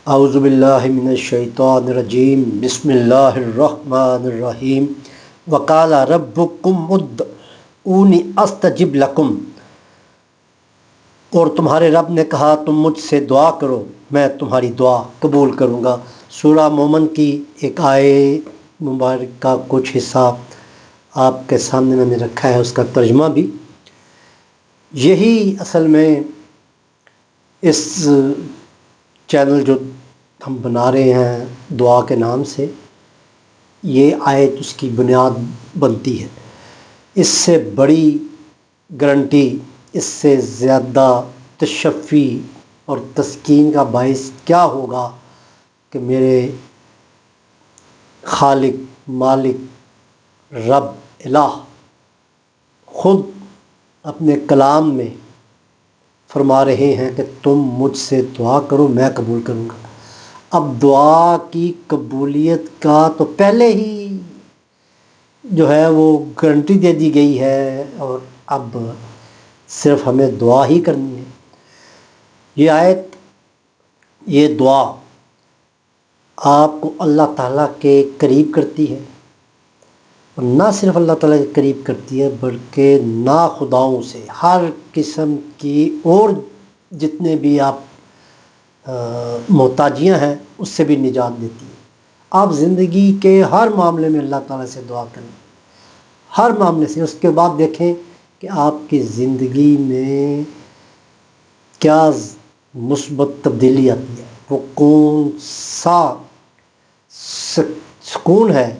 اعوذ باللہ من الشیطان الرجیم بسم اللہ الرحمن الرحیم وقال ربکم ادعونی استجب لکم، اور تمہارے رب نے کہا تم مجھ سے دعا کرو میں تمہاری دعا قبول کروں گا۔ سورہ مومن کی ایک آیت مبارک کا کچھ حصہ آپ کے سامنے میں نے رکھا ہے، اس کا ترجمہ بھی۔ یہی اصل میں اس چینل جو ہم بنا رہے ہیں دعا کے نام سے، یہ آیت اس کی بنیاد بنتی ہے۔ اس سے بڑی گارنٹی، اس سے زیادہ تشفی اور تسکین کا باعث کیا ہوگا کہ میرے خالق، مالک، رب، الہ خود اپنے کلام میں فرما رہے ہیں کہ تم مجھ سے دعا کرو میں قبول کروں گا۔ اب دعا کی قبولیت کا تو پہلے ہی جو ہے وہ گارنٹی دے دی گئی ہے، اور اب صرف ہمیں دعا ہی کرنی ہے۔ یہ آیت، یہ دعا آپ کو اللہ تعالیٰ کے قریب کرتی ہے، اور نہ صرف اللہ تعالیٰ کے قریب کرتی ہے بلکہ ناخداؤں سے، ہر قسم کی اور جتنے بھی آپ محتاجیاں ہیں اس سے بھی نجات دیتی ہے۔ آپ زندگی کے ہر معاملے میں اللہ تعالیٰ سے دعا کریں، ہر معاملے سے۔ اس کے بعد دیکھیں کہ آپ کی زندگی میں کیا مثبت تبدیلی آتی ہے، وہ کون سا سکون ہے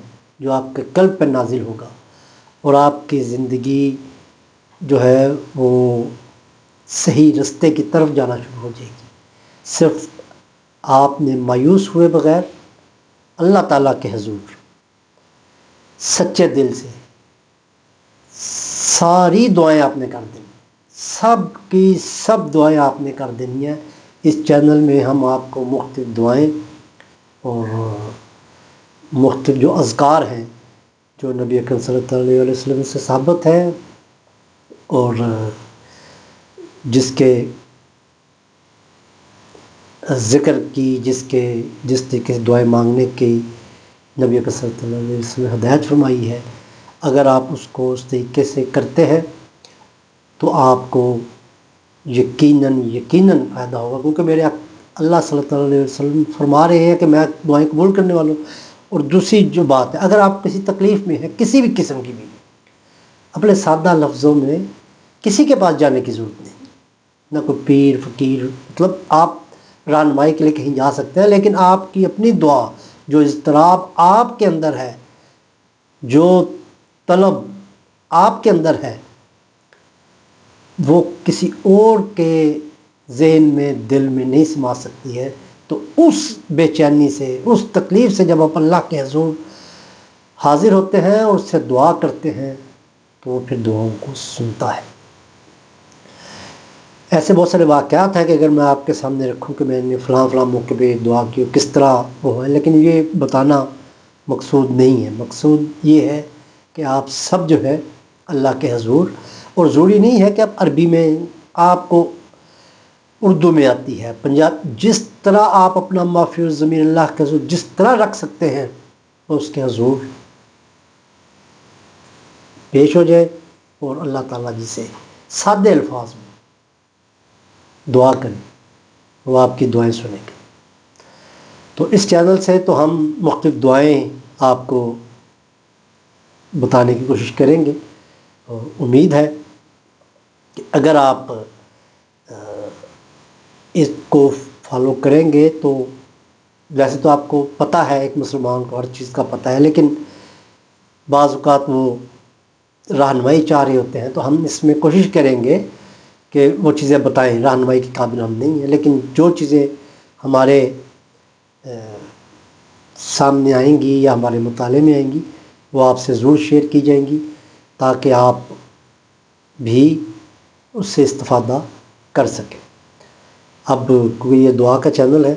جو آپ کے قلب پر نازل ہوگا، اور آپ کی زندگی جو ہے وہ صحیح رستے کی طرف جانا شروع ہو جائے گی۔ صرف آپ نے مایوس ہوئے بغیر اللہ تعالیٰ کے حضور سچے دل سے ساری دعائیں آپ نے کر دینی، سب کی سب دعائیں آپ نے کر دینی ہیں۔ اس چینل میں ہم آپ کو مختلف دعائیں اور مختلف جو اذکار ہیں جو نبی اکرم صلی اللہ علیہ وسلم سے ثابت ہے، اور جس کے ذکر کی، جس طریقے سے دعائیں مانگنے کی نبی اکرم صلی اللہ علیہ وسلم نے ہدایت فرمائی ہے، اگر آپ اس کو اس طریقے سے کرتے ہیں تو آپ کو یقیناً فائدہ ہوگا، کیونکہ میرے اللہ صلی اللہ علیہ وسلم فرما رہے ہیں کہ میں دعائیں قبول کرنے والوں۔ اور دوسری جو بات ہے، اگر آپ کسی تکلیف میں ہیں کسی بھی قسم کی بھی، اپنے سادہ لفظوں میں کسی کے پاس جانے کی ضرورت نہیں، نہ کوئی پیر فقیر، مطلب آپ رہنمائی کے لیے کہیں جا سکتے ہیں، لیکن آپ کی اپنی دعا، جو اضطراب آپ کے اندر ہے، جو طلب آپ کے اندر ہے، وہ کسی اور کے ذہن میں، دل میں نہیں سما سکتی ہے۔ تو اس بے چینی سے، اس تکلیف سے جب آپ اللہ کے حضور حاضر ہوتے ہیں اور اس سے دعا کرتے ہیں تو وہ پھر دعاؤں کو سنتا ہے۔ ایسے بہت سارے واقعات ہیں کہ اگر میں آپ کے سامنے رکھوں کہ میں نے فلاں موقع پہ دعا کی، کس طرح وہ ہے، لیکن یہ بتانا مقصود نہیں ہے۔ مقصود یہ ہے کہ آپ سب جو ہے اللہ کے حضور، اور ضروری نہیں ہے کہ آپ عربی میں، آپ کو اردو میں آتی ہے، جس طرح آپ اپنا مافی الضمیر اللہ کے حضور جس طرح رکھ سکتے ہیں، وہ اس کے حضور پیش ہو جائے، اور اللہ تعالیٰ جی سے سادے الفاظ میں دعا کریں، وہ آپ کی دعائیں سنیں گے۔ تو اس چینل سے تو ہم مختلف دعائیں آپ کو بتانے کی کوشش کریں گے، اور امید ہے کہ اگر آپ اس کو فالو کریں گے تو، ویسے تو آپ کو پتہ ہے، ایک مسلمان کو ہر چیز کا پتہ ہے، لیکن بعض اوقات وہ رہنمائی چاہ رہے ہوتے ہیں، تو ہم اس میں کوشش کریں گے کہ وہ چیزیں بتائیں۔ رہنمائی کے قابل ہم نہیں ہیں، لیکن جو چیزیں ہمارے سامنے آئیں گی یا ہمارے مطالعے میں آئیں گی وہ آپ سے ضرور شیئر کی جائیں گی، تاکہ آپ بھی اس سے استفادہ کر سکیں۔ اب کیونکہ یہ دعا کا چینل ہے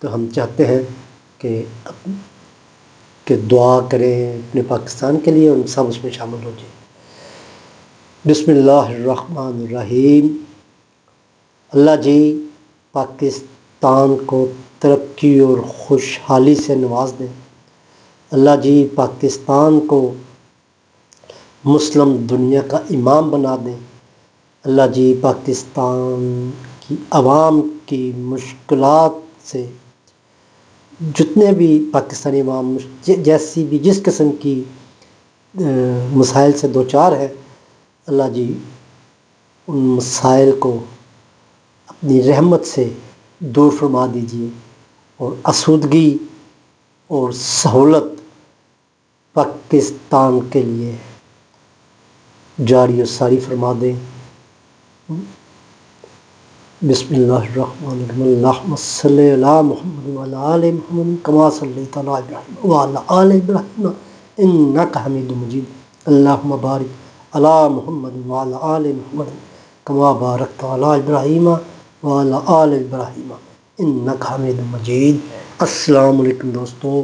تو ہم چاہتے ہیں کہ دعا کریں اپنے پاکستان کے لیے، اور سب اس میں شامل ہو جائیں۔ بسم اللہ الرحمن الرحیم۔ اللہ جی پاکستان کو ترقی اور خوشحالی سے نواز دیں۔ اللہ جی پاکستان کو مسلم دنیا کا امام بنا دیں۔ اللہ جی پاکستان کی عوام کی مشکلات سے جتنے بھی پاکستانی عوام جیسی بھی جس قسم کی مسائل سے دوچار ہے، اللہ جی ان مسائل کو اپنی رحمت سے دور فرما دیجیے اور آسودگی اور سہولت پاکستان کے لیے جاری و ساری فرما دیں۔ بسم اللہ الرحمن الرحیم، اللہم صلی علی محمد وعلی آل محمد کما صلیت علی ابراہیم وعلی آل ابراہیم انک حمید مجید، اللہم بارک علی محمد وعلی آل محمد کما بارکت علی ابراہیم وعلی آل ابراہیم انک حمید مجید۔ السلام علیکم دوستو۔